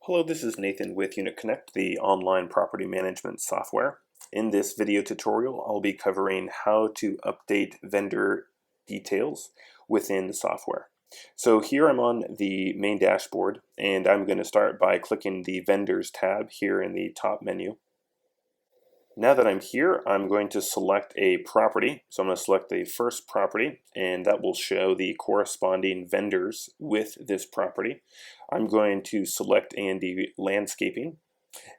Hello, this is Nathan with UnitConnect, the online property management software. In this video tutorial, I'll be covering how to update vendor details within the software. So here I'm on the main dashboard, and I'm going to start by clicking the Vendors tab here in the top menu. Now that I'm here, I'm going to select a property. So I'm going to select the first property, and that will show the corresponding vendors with this property. I'm going to select A&D landscaping,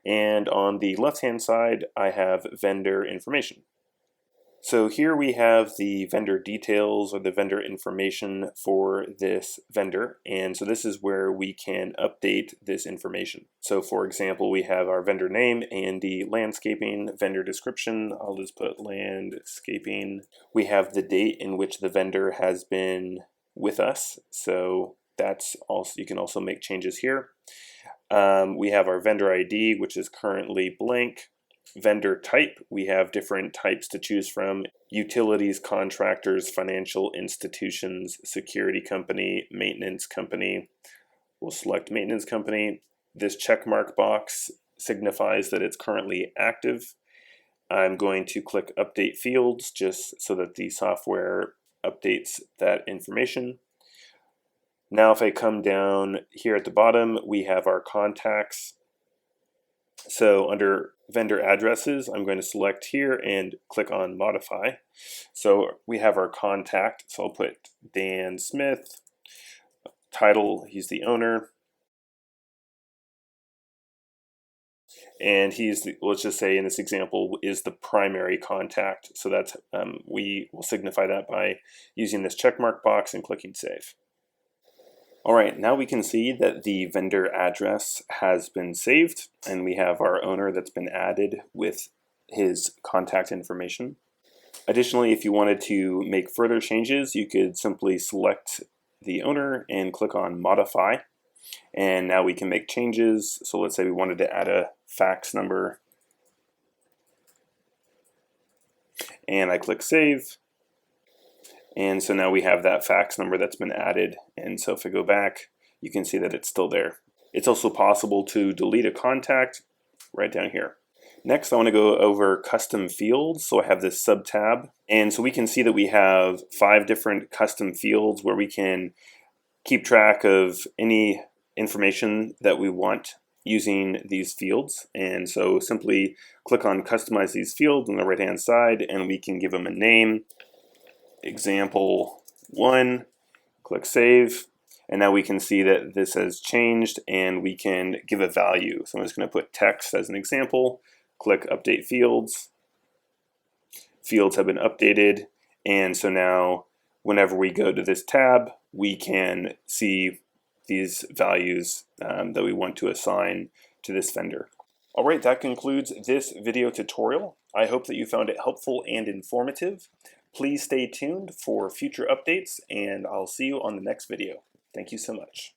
and on the left-hand side, I have vendor information. So here we have the vendor details or the vendor information for this vendor, and so this is where we can update this information. So for example, we have our vendor name, A&D landscaping, vendor description, I'll just put landscaping. We have the date in which the vendor has been with us, so that's also, you can also make changes here. We have our vendor ID, which is currently blank. Vendor type, we have different types to choose from: utilities, contractors, financial institutions, security company, maintenance company. We'll select maintenance company. This checkmark box signifies that it's currently active. I'm going to click update fields just so that the software updates that information. Now if I come down here at the bottom, we have our contacts. So under vendor addresses, I'm going to select here and click on modify. So we have our contact, so I'll put Dan Smith, title, he's the owner, and he's the, let's just say in this example, is the primary contact. So that's we will signify that by using this checkmark box and clicking save. All right, now we can see that the vendor address has been saved, and we have our owner that's been added with his contact information. Additionally, if you wanted to make further changes, you could simply select the owner and click on modify, and now we can make changes. So let's say we wanted to add a fax number, and I click save. And so now we have that fax number that's been added. And so if I go back, you can see that it's still there. It's also possible to delete a contact right down here. Next, I want to go over custom fields. So I have this sub tab. And so we can see that we have 5 different custom fields where we can keep track of any information that we want using these fields. And so simply click on customize these fields on the right hand side, and we can give them a name. Example 1, click save, and now we can see that this has changed and we can give a value. So I'm just going to put text as an example, click update fields. Fields have been updated, and so now whenever we go to this tab, we can see these values that we want to assign to this vendor. All right, that concludes this video tutorial. I hope that you found it helpful and informative. Please stay tuned for future updates, and I'll see you on the next video. Thank you so much.